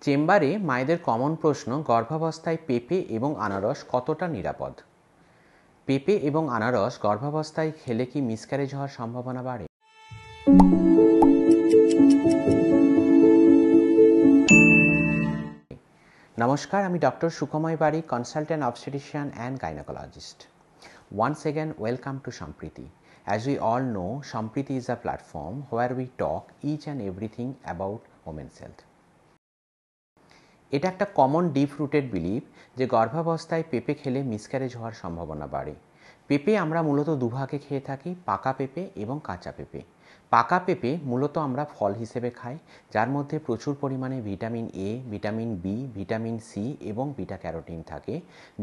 চেম্বারে মায়েদের কমন প্রশ্ন, গর্ভাবস্থায় পেঁপে এবং আনারস কতটা নিরাপদ? পেঁপে এবং আনারস গর্ভাবস্থায় খেলে কি মিসক্যারেজ হওয়ার সম্ভাবনা বাড়ে? নমস্কার, আমি ডক্টর সুখময় বারিক, consultant obstetrician and gynecologist. Once again, welcome to Sampriti. As we all know, Sampriti is a platform where we talk each and everything about women's health. এটা একটা কমন ডিপ রুটেড বিলিভ যে গর্ভাবস্থায় পেঁপে খেলে miscarriage হওয়ার সম্ভাবনা বাড়ে। পেঁপে আমরা মূলত দুভাগে খেয়ে থাকি, পাকা পেঁপে এবং কাঁচা পেঁপে। পাকা পেঁপে মূলত আমরা ফল হিসেবে খাই, যার মধ্যে প্রচুর পরিমাণে vitamin A, vitamin B, vitamin C এবং বিটা ক্যারোটিন থাকে,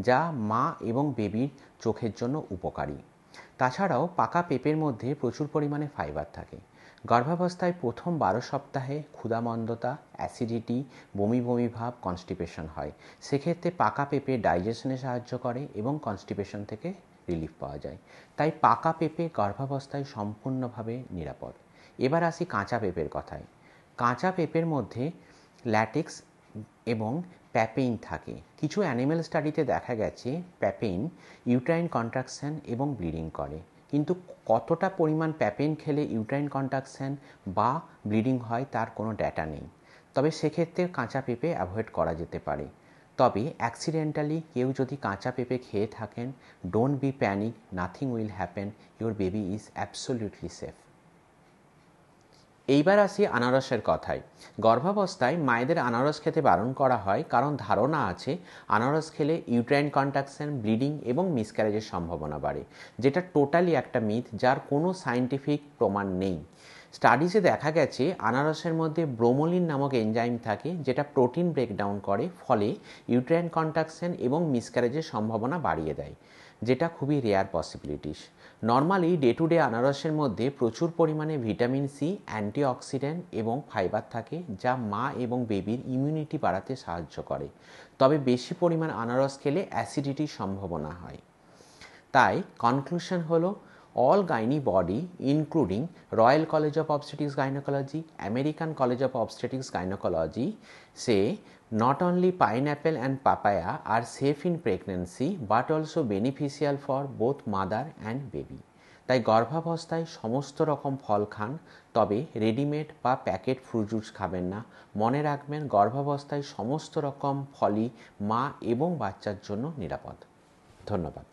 যা মা এবং বেবির চোখের জন্য উপকারী। তাছাড়াও পাকা পেঁপের মধ্যে প্রচুর পরিমাণে ফাইবার থাকে। গর্ভাবস্থায় প্রথম 12 সপ্তাহে ক্ষুধামন্দতা, অ্যাসিডিটি, বমি বমি ভাব, কনস্টিপেশন হয়। সেক্ষেত্রে পাকা পেঁপে ডাইজেশনে সাহায্য করে এবং কনস্টিপেশন থেকে রিলিফ পাওয়া যায়। তাই পাকা পেঁপে গর্ভাবস্থায় সম্পূর্ণভাবে নিরাপদ। এবার আসি কাঁচা পেঁপের কথায়। কাঁচা পেঁপের মধ্যে ল্যাটেক্স এবং প্যাপেইন থাকে। কিছু অ্যানিম্যাল স্টাডিতে দেখা গেছে প্যাপেইন ইউট্রাইন কন্ট্রাকশন এবং ব্লিডিং করে, কিন্তু কতটা পরিমাণ প্যাপেইন খেলে ইউট্রাইন কন্ট্রাকশন বা ব্লিডিং হয় তার কোনো ডেটা নেই। তবে সেক্ষেত্রে কাঁচা পেঁপে অ্যাভয়েড করা যেতে পারে। তবে অ্যাক্সিডেন্টালি কেউ যদি কাঁচা পেঁপে খেয়ে থাকেন, don't be panic, nothing will happen, your baby is absolutely safe. এইবার আসি আনারসের কথায়। গর্ভাবস্থায় মায়েদের আনারস খেতে বারণ করা হয় কারণ ধারণা আছে আনারস খেলে ইউট্রাইন কন্ট্রাকশন, ব্লিডিং এবং মিসক্যারেজের সম্ভাবনা বাড়ে, যেটা টোটালি একটা মিথ, যার কোনো সায়েন্টিফিক প্রমাণ নেই। স্টাডিজে দেখা গেছে আনারসের মধ্যে ব্রোমোলিন নামক এনজাইম থাকে, যেটা প্রোটিন ব্রেকডাউন করে, ফলে ইউট্রাইন কন্ট্রাকশন এবং মিসক্যারেজের সম্ভাবনা বাড়িয়ে দেয়, যেটা খুবই rare possibilities. Normally day to day আনারসের মধ্যে প্রচুর পরিমাণে ভিটামিন সি, অ্যান্টিঅক্সিডেন্ট এবং ফাইবার থাকে, যা মা এবং বেবির ইমিউনিটি বাড়াতে সাহায্য করে। তবে বেশি পরিমাণ আনারস খেলে অ্যাসিডিটির সম্ভাবনা হয়। তাই কনক্লুশন হলো, all gynae body including Royal College of Obstetrics Gynecology, American College of Obstetrics Gynecology say not only pineapple and papaya are safe in pregnancy but also beneficial for both mother and baby. তাই গর্ভাবস্থায় সমস্ত রকম ফল খান, তবে readymade বা packet fruit juice খাবেন না। মনে রাখবেন, গর্ভাবস্থায় সমস্ত রকম ফলই মা এবং বাচ্চার জন্য নিরাপদ। ধন্যবাদ।